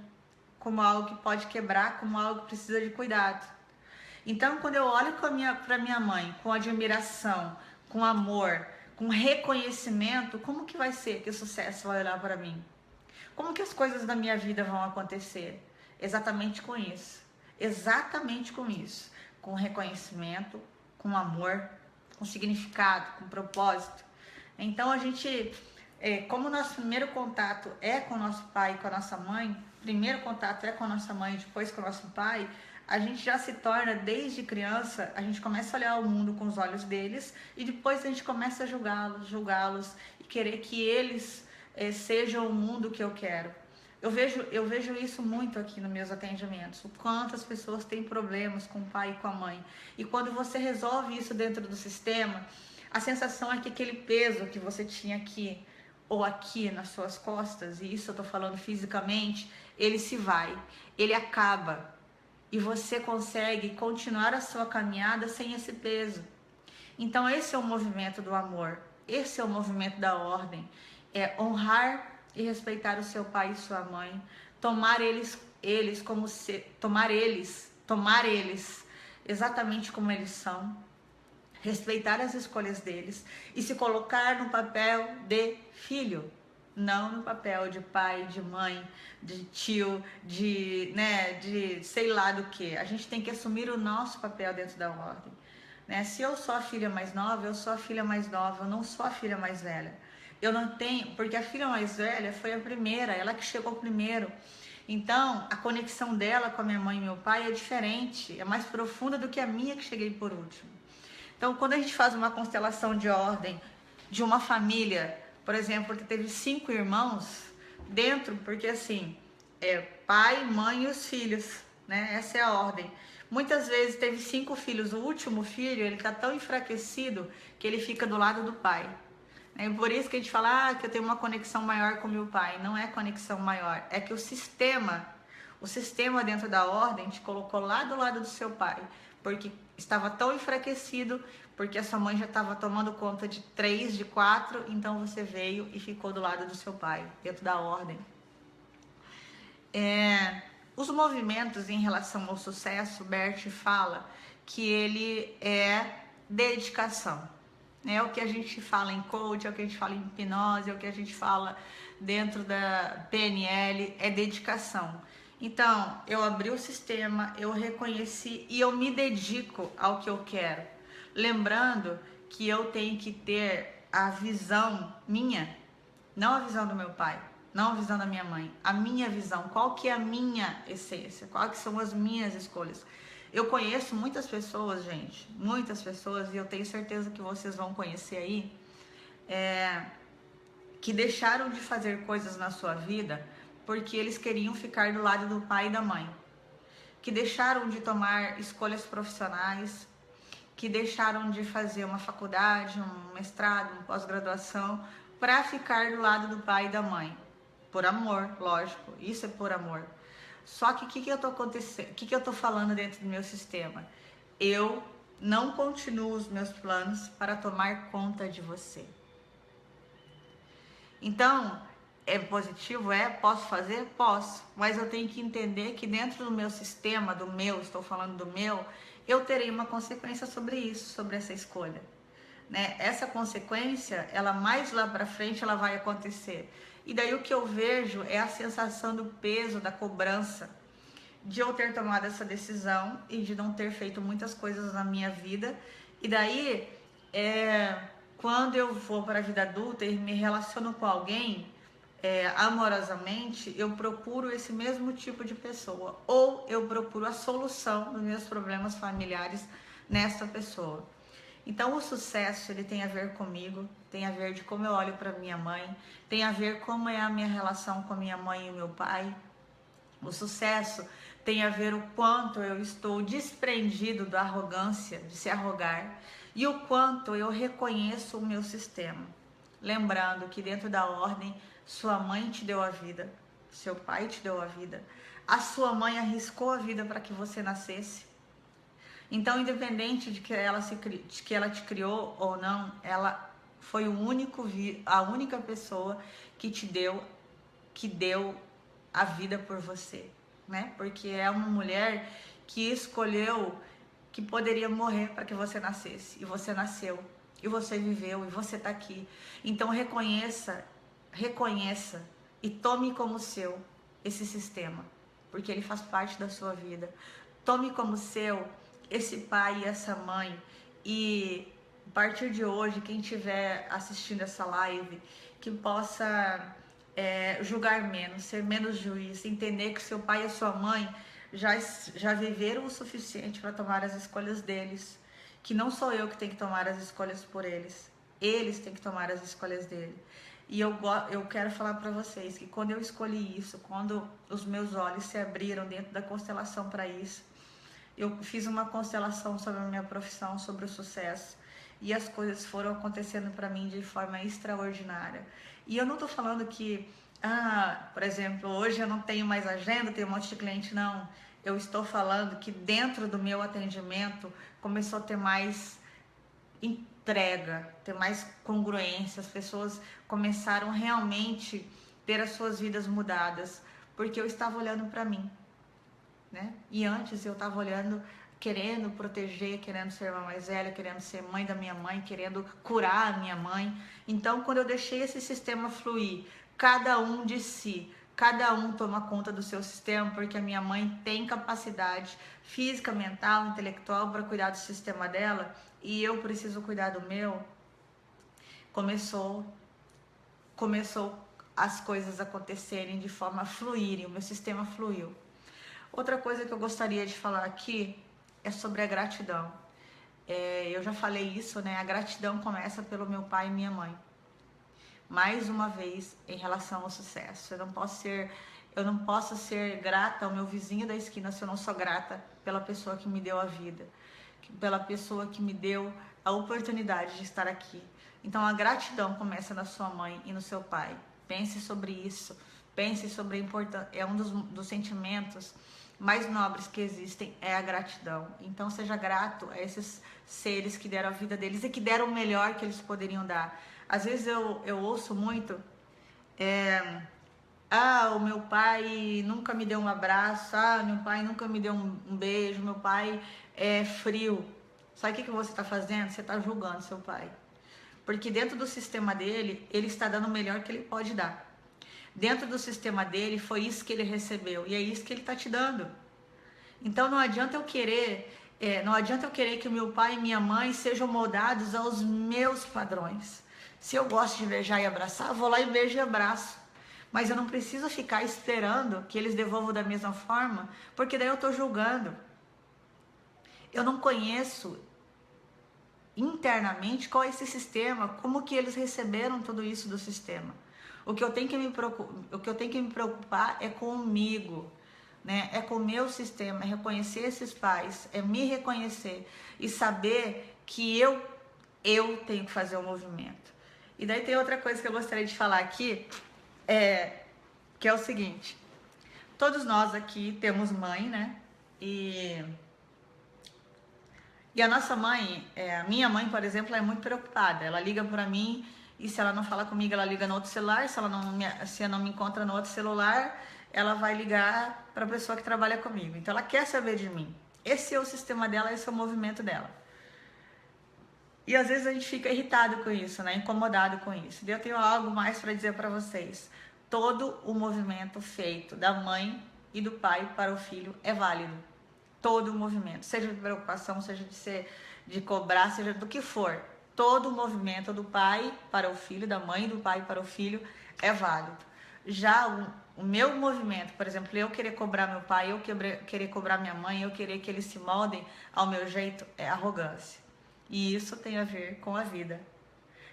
como algo que pode quebrar, como algo que precisa de cuidado. Então, quando eu olho para minha mãe com admiração, com amor, com reconhecimento, como que vai ser que o sucesso vai olhar para mim? Como que as coisas da minha vida vão acontecer? Exatamente com isso. Exatamente com isso. Com reconhecimento, com amor, com significado, com propósito. Então a gente como o nosso primeiro contato é com o nosso pai e com a nossa mãe, primeiro contato é com a nossa mãe e depois com o nosso pai, a gente já se torna, desde criança, a gente começa a olhar o mundo com os olhos deles e depois a gente começa a julgá-los e querer que eles sejam o mundo que eu quero. Eu vejo isso muito aqui nos meus atendimentos, o quanto as pessoas têm problemas com o pai e com a mãe. E quando você resolve isso dentro do sistema, a sensação é que aquele peso que você tinha aqui ou aqui nas suas costas, e isso eu tô falando fisicamente, ele se vai, ele acaba. E você consegue continuar a sua caminhada sem esse peso. Então esse é o movimento do amor, esse é o movimento da ordem, é honrar e respeitar o seu pai e sua mãe, tomar eles como se, tomar eles exatamente como eles são, respeitar as escolhas deles e se colocar no papel de filho, não no papel de pai, de mãe, de tio, de sei lá do que. A gente tem que assumir o nosso papel dentro da ordem. Né? Se eu sou a filha mais nova, eu sou a filha mais nova, eu não sou a filha mais velha. Eu não tenho, porque a filha mais velha foi a primeira, ela que chegou primeiro. Então, a conexão dela com a minha mãe e meu pai é diferente, é mais profunda do que a minha que cheguei por último. Então, quando a gente faz uma constelação de ordem de uma família, por exemplo, que teve 5 irmãos dentro, porque assim, é pai, mãe e os filhos, né? Essa é a ordem. Muitas vezes teve 5 filhos, o último filho, ele tá tão enfraquecido que ele fica do lado do pai. É por isso que a gente fala que eu tenho uma conexão maior com meu pai. Não é conexão maior, é que o sistema dentro da ordem te colocou lá do lado do seu pai, porque estava tão enfraquecido, porque a sua mãe já estava tomando conta de 3, de 4, então você veio e ficou do lado do seu pai, dentro da ordem. Os movimentos em relação ao sucesso, Bert fala que ele é dedicação. É o que a gente fala em coach, é o que a gente fala em hipnose, é o que a gente fala dentro da PNL, é dedicação. Então, eu abri o sistema, eu reconheci e eu me dedico ao que eu quero. Lembrando que eu tenho que ter a visão minha, não a visão do meu pai, não a visão da minha mãe, a minha visão. Qual que é a minha essência? Quais que são as minhas escolhas? Eu conheço muitas pessoas, gente, muitas pessoas, e eu tenho certeza que vocês vão conhecer aí, que deixaram de fazer coisas na sua vida porque eles queriam ficar do lado do pai e da mãe, que deixaram de tomar escolhas profissionais, que deixaram de fazer uma faculdade, um mestrado, uma pós-graduação, para ficar do lado do pai e da mãe. Por amor, lógico, isso é por amor. Só que o que eu tô acontecendo? O que eu tô falando dentro do meu sistema? Eu não continuo os meus planos para tomar conta de você. Então, é positivo? Posso fazer? Posso. Mas eu tenho que entender que dentro do meu sistema, estou falando do meu, eu terei uma consequência sobre isso, sobre essa escolha. Né? Essa consequência, ela mais lá para frente, ela vai acontecer. E daí o que eu vejo é a sensação do peso, da cobrança, de eu ter tomado essa decisão e de não ter feito muitas coisas na minha vida. E daí, quando eu vou para a vida adulta e me relaciono com alguém, amorosamente, eu procuro esse mesmo tipo de pessoa. Ou eu procuro a solução dos meus problemas familiares nessa pessoa. Então o sucesso, ele tem a ver comigo, tem a ver de como eu olho para minha mãe, tem a ver como é a minha relação com a minha mãe e o meu pai. O sucesso tem a ver o quanto eu estou desprendido da arrogância, de se arrogar, e o quanto eu reconheço o meu sistema. Lembrando que dentro da ordem, sua mãe te deu a vida, seu pai te deu a vida, a sua mãe arriscou a vida para que você nascesse. Então, independente de que ela te criou ou não, ela foi a única pessoa que deu a vida por você, né? Porque é uma mulher que escolheu que poderia morrer para que você nascesse, e você nasceu, e você viveu, e você está aqui. Então reconheça e tome como seu esse sistema, porque ele faz parte da sua vida. Tome como seu esse pai e essa mãe e a partir de hoje, quem estiver assistindo essa live, que possa julgar menos, ser menos juiz, entender que seu pai e a sua mãe já viveram o suficiente para tomar as escolhas deles, que não sou eu que tenho que tomar as escolhas por eles têm que tomar as escolhas dele. E eu quero falar para vocês que quando eu escolhi isso, quando os meus olhos se abriram dentro da constelação para isso, eu fiz uma constelação sobre a minha profissão, sobre o sucesso, e as coisas foram acontecendo para mim de forma extraordinária. E eu não estou falando que, por exemplo, hoje eu não tenho mais agenda, tenho um monte de cliente, não. Eu estou falando que dentro do meu atendimento começou a ter mais entrega, ter mais congruência, as pessoas começaram realmente ter as suas vidas mudadas, porque eu estava olhando para mim, né? E antes eu estava olhando, querendo proteger, querendo ser irmã mais velha, querendo ser mãe da minha mãe, querendo curar a minha mãe. Então, quando eu deixei esse sistema fluir, cada um de si, cada um toma conta do seu sistema, porque a minha mãe tem capacidade física, mental, intelectual para cuidar do sistema dela, e eu preciso cuidar do meu. Começou as coisas acontecerem de forma a fluírem, o meu sistema fluiu. Outra coisa que eu gostaria de falar aqui é sobre a gratidão. Eu já falei isso, né? A gratidão começa pelo meu pai e minha mãe. Mais uma vez, em relação ao sucesso. Eu não posso ser grata ao meu vizinho da esquina se eu não sou grata pela pessoa que me deu a vida, pela pessoa que me deu a oportunidade de estar aqui. Então a gratidão começa na sua mãe e no seu pai. Pense sobre isso. Pense sobre a importância. É um dos sentimentos mais nobres que existem, é a gratidão. Então seja grato a esses seres que deram a vida deles e que deram o melhor que eles poderiam dar. Às vezes eu ouço muito, o meu pai nunca me deu um abraço, meu pai nunca me deu um beijo, meu pai é frio. Sabe o que você está fazendo? Você está julgando seu pai. Porque dentro do sistema dele, ele está dando o melhor que ele pode dar. Dentro do sistema dele, foi isso que ele recebeu. E é isso que ele está te dando. Então não adianta eu querer que o meu pai e minha mãe sejam moldados aos meus padrões. Se eu gosto de beijar e abraçar, vou lá e beijo e abraço. Mas eu não preciso ficar esperando que eles devolvam da mesma forma, porque daí eu estou julgando. Eu não conheço internamente qual é esse sistema, como que eles receberam tudo isso do sistema. O que eu tenho que me preocupar é comigo, né? É com o meu sistema, é reconhecer esses pais, é me reconhecer e saber que eu tenho que fazer um movimento. E daí tem outra coisa que eu gostaria de falar aqui, que é o seguinte: todos nós aqui temos mãe, né? E a nossa mãe, a minha mãe, por exemplo, é muito preocupada. Ela liga para mim e se ela não fala comigo, ela liga no outro celular. Se ela não me encontra no outro celular, ela vai ligar para a pessoa que trabalha comigo. Então ela quer saber de mim. Esse é o sistema dela, esse é o movimento dela. E às vezes a gente fica irritado com isso, né? Incomodado com isso. E eu tenho algo mais para dizer para vocês. Todo o movimento feito da mãe e do pai para o filho é válido. Todo o movimento, seja de preocupação, seja de cobrar, seja do que for. Todo o movimento do pai para o filho, da mãe e do pai para o filho é válido. Já o meu movimento, por exemplo, eu querer cobrar meu pai, eu querer cobrar minha mãe, eu querer que eles se moldem ao meu jeito, é arrogância. E isso tem a ver com a vida.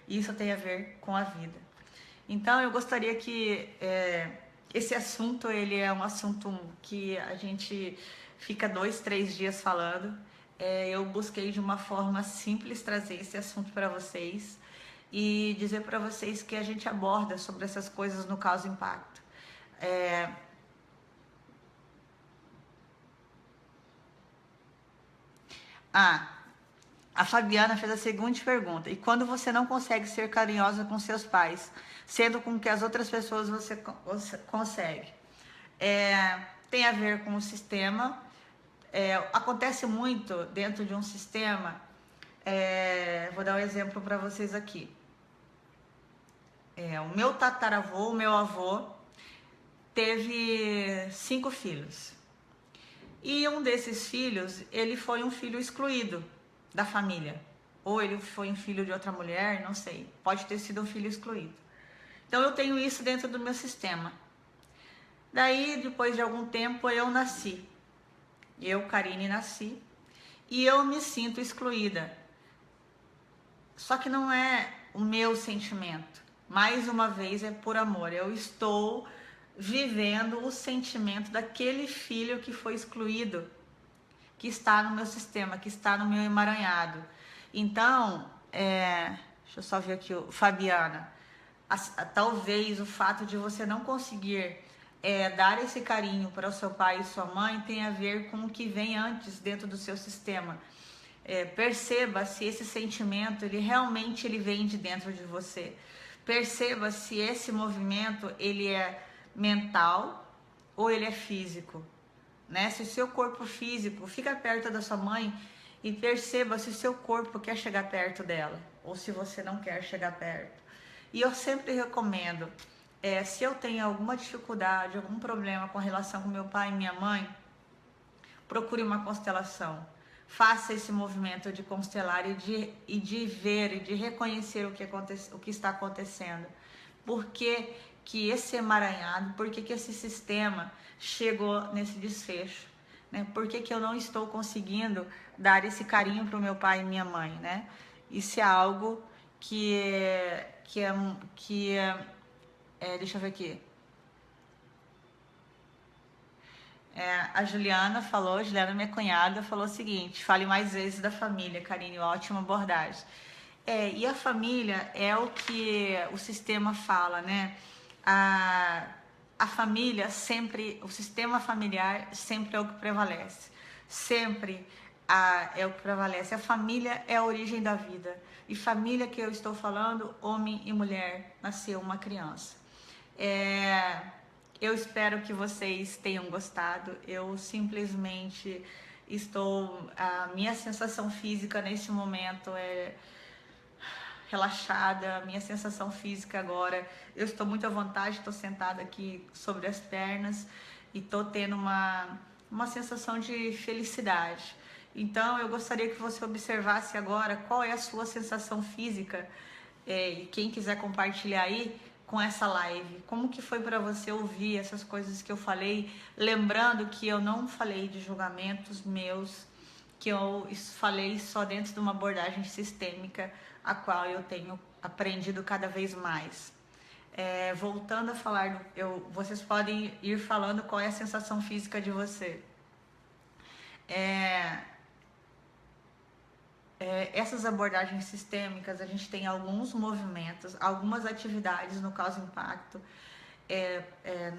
Isso tem a ver com a vida. Então eu gostaria que esse assunto, ele é um assunto que a gente fica 2, 3 dias falando. Eu busquei de uma forma simples trazer esse assunto para vocês e dizer para vocês que a gente aborda sobre essas coisas no Causa Impacto. A Fabiana fez a seguinte pergunta: e quando você não consegue ser carinhosa com seus pais, sendo com que as outras pessoas você consegue? Tem a ver com o sistema. Acontece muito dentro de um sistema. Vou dar um exemplo para vocês aqui. O meu tataravô, o meu avô, teve 5 filhos. E um desses filhos, ele foi um filho excluído da família. ou ele foi um filho de outra mulher, não sei. Pode ter sido um filho excluído. Então eu tenho isso dentro do meu sistema. Daí, depois de algum tempo, eu nasci. Eu, Karine, nasci. E eu me sinto excluída. Só que não é o meu sentimento. Mais uma vez, é por amor. Eu estou vivendo o sentimento daquele filho que foi excluído, que está no meu sistema, que está no meu emaranhado. Então, deixa eu só ver aqui, Fabiana, talvez o fato de você não conseguir dar esse carinho para o seu pai e sua mãe tenha a ver com o que vem antes dentro do seu sistema. Perceba se esse sentimento ele realmente vem de dentro de você. Perceba se esse movimento ele é mental ou ele é físico, né? Se o seu corpo físico fica perto da sua mãe e perceba se o seu corpo quer chegar perto dela ou se você não quer chegar perto. E eu sempre recomendo, se eu tenho alguma dificuldade, algum problema com relação com meu pai e minha mãe, procure uma constelação. Faça esse movimento de constelar e de ver e de reconhecer o que está acontecendo. Por que que esse emaranhado, por que que esse sistema chegou nesse desfecho? Né? Por que que eu não estou conseguindo dar esse carinho para o meu pai e minha mãe? Né? Isso é algo deixa eu ver aqui. A Juliana, minha cunhada, falou o seguinte: fale mais vezes da família, Karine, ótima abordagem. E a família é o que o sistema fala, né? A família sempre, o sistema familiar sempre é o que prevalece. Sempre é o que prevalece. A família é a origem da vida. E família que eu estou falando, homem e mulher, nasceu uma criança. Eu espero que vocês tenham gostado. Eu simplesmente a minha sensação física nesse momento é relaxada. A minha sensação física agora, eu estou muito à vontade, estou sentada aqui sobre as pernas e estou tendo uma sensação de felicidade. Então eu gostaria que você observasse agora qual é a sua sensação física, e quem quiser compartilhar aí com essa live, como que foi para você ouvir essas coisas que eu falei, lembrando que eu não falei de julgamentos meus, que eu falei só dentro de uma abordagem sistêmica, a qual eu tenho aprendido cada vez mais. Voltando a falar, vocês podem ir falando qual é a sensação física de você. Essas abordagens sistêmicas, a gente tem alguns movimentos, algumas atividades no Causa Impacto.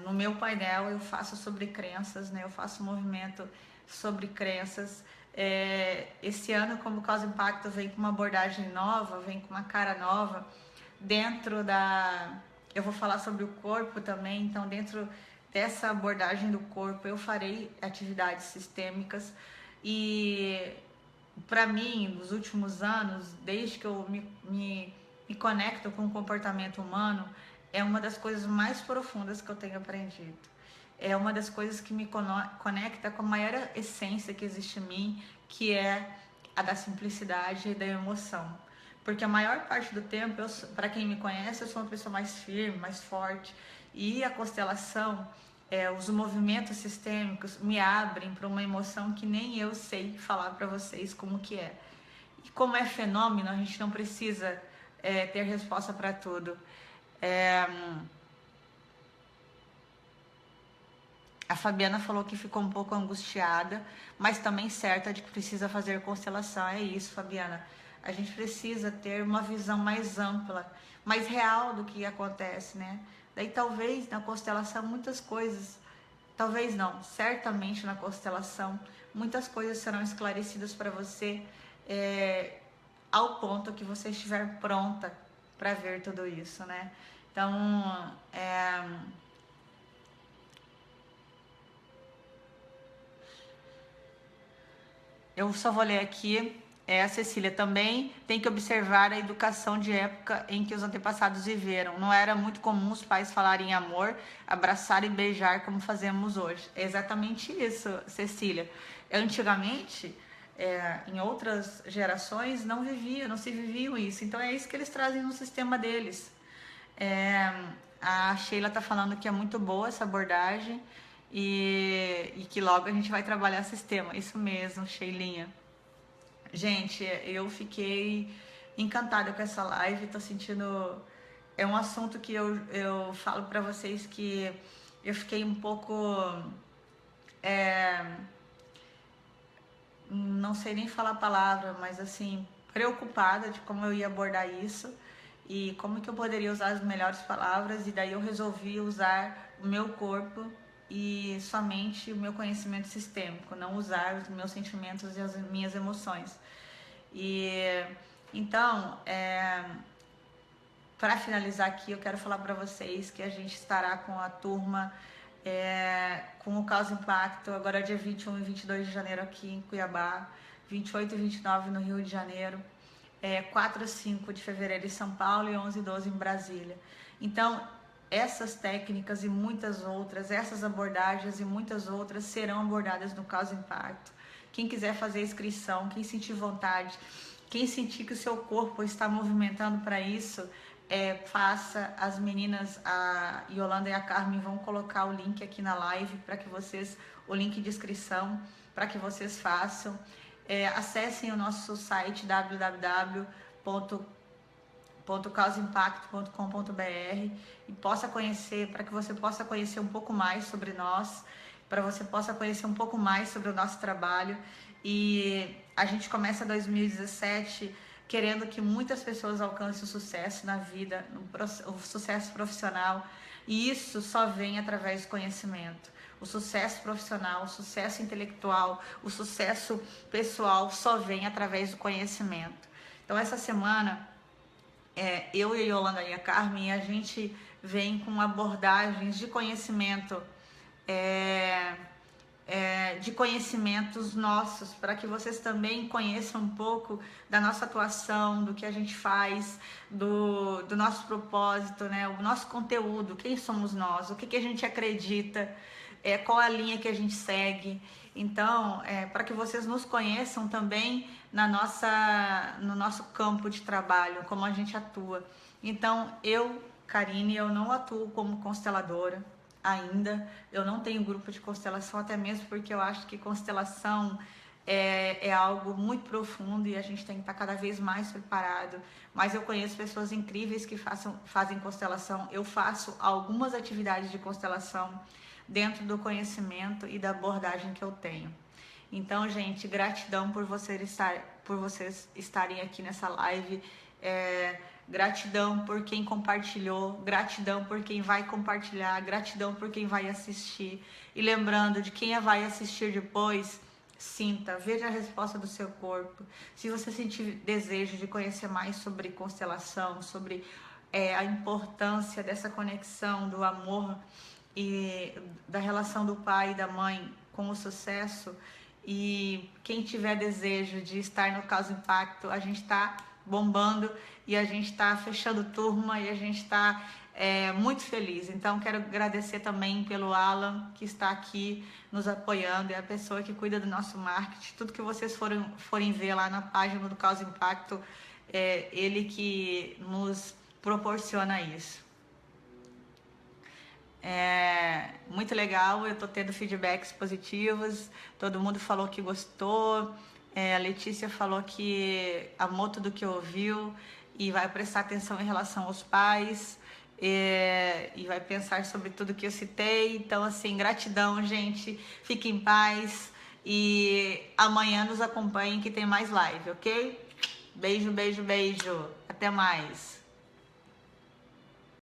No meu painel eu faço sobre crenças, né? Eu faço um movimento sobre crenças. Esse ano, como o Causa Impacto vem com uma abordagem nova, vem com uma cara nova, eu vou falar sobre o corpo também, então dentro dessa abordagem do corpo eu farei atividades sistêmicas. E para mim, nos últimos anos, desde que eu me conecto com o comportamento humano, é uma das coisas mais profundas que eu tenho aprendido. É uma das coisas que me conecta com a maior essência que existe em mim, que é a da simplicidade e da emoção. Porque a maior parte do tempo, para quem me conhece, eu sou uma pessoa mais firme, mais forte. E a constelação, os movimentos sistêmicos me abrem para uma emoção que nem eu sei falar para vocês como que é. E como é fenômeno, a gente não precisa ter resposta para tudo. A Fabiana falou que ficou um pouco angustiada, mas também certa de que precisa fazer constelação. É isso, Fabiana. A gente precisa ter uma visão mais ampla, mais real do que acontece, né? Daí talvez na constelação muitas coisas, talvez não, certamente na constelação, muitas coisas serão esclarecidas para você, ao ponto que você estiver pronta para ver tudo isso, né? Então, eu só vou ler aqui. A Cecília também tem que observar a educação de época em que os antepassados viveram. Não era muito comum os pais falarem em amor, abraçar e beijar como fazemos hoje. É exatamente isso, Cecília. Antigamente, em outras gerações não se viviam isso. Então é isso que eles trazem no sistema deles. A Sheila tá falando que é muito boa essa abordagem e que logo a gente vai trabalhar sistema. Isso mesmo, Sheilinha. Gente, eu fiquei encantada com essa live, tô sentindo... É um assunto que eu falo pra vocês que eu fiquei um pouco... não sei nem falar a palavra, mas assim, preocupada de como eu ia abordar isso e como que eu poderia usar as melhores palavras, e daí eu resolvi usar o meu corpo e somente o meu conhecimento sistêmico, não usar os meus sentimentos e as minhas emoções. E então, para finalizar aqui, eu quero falar para vocês que a gente estará com a turma com o Causa Impacto, agora dia 21 e 22 de janeiro aqui em Cuiabá, 28 e 29 no Rio de Janeiro, 4 e 5 de fevereiro em São Paulo e 11 e 12 em Brasília. Então, essas técnicas e muitas outras, essas abordagens e muitas outras serão abordadas no Causa Impacto. Quem quiser fazer inscrição, quem sentir vontade, quem sentir que o seu corpo está movimentando para isso, faça. As meninas, a Yolanda e a Carmen, vão colocar o link aqui na live para que vocês, o link de inscrição, para que vocês façam. Acessem o nosso site www.causaimpacto.com.br e possa conhecer, para que você possa conhecer um pouco mais sobre nós, para você possa conhecer um pouco mais sobre o nosso trabalho. E a gente começa 2017 querendo que muitas pessoas alcancem o sucesso na vida, o sucesso profissional, e isso só vem através do conhecimento. O sucesso profissional, o sucesso intelectual, o sucesso pessoal só vem através do conhecimento. Então, essa semana, eu e a Yolanda e a Carmen, a gente vem com abordagens de conhecimento, de conhecimentos nossos, para que vocês também conheçam um pouco da nossa atuação, do que a gente faz, do nosso propósito, né? O nosso conteúdo, quem somos nós, o que a gente acredita, qual a linha que a gente segue. Então, para que vocês nos conheçam também no nosso campo de trabalho, como a gente atua. Então, eu, Karine, eu não atuo como consteladora ainda, eu não tenho grupo de constelação, até mesmo porque eu acho que constelação é algo muito profundo e a gente tem que estar cada vez mais preparado. Mas eu conheço pessoas incríveis que fazem constelação. Eu faço algumas atividades de constelação dentro do conhecimento e da abordagem que eu tenho. Então, gente, gratidão por vocês estarem aqui nessa live. Gratidão por quem compartilhou, gratidão por quem vai compartilhar, gratidão por quem vai assistir. E lembrando, de quem vai assistir depois, sinta, veja a resposta do seu corpo. Se você sentir desejo de conhecer mais sobre constelação, sobre a importância dessa conexão, do amor e da relação do pai e da mãe com o sucesso, e quem tiver desejo de estar no Causa Impacto, a gente está bombando e a gente está fechando turma e a gente está muito feliz. Então, quero agradecer também pelo Alan, que está aqui nos apoiando, é a pessoa que cuida do nosso marketing. Tudo que vocês forem ver lá na página do Causa Impacto, ele que nos proporciona isso. Muito legal, eu estou tendo feedbacks positivos, todo mundo falou que gostou. A Letícia falou que amou tudo que ouviu e vai prestar atenção em relação aos pais, e vai pensar sobre tudo que eu citei. Então, assim, gratidão, gente. Fiquem em paz e amanhã nos acompanhem que tem mais live, ok? Beijo, beijo, beijo. Até mais.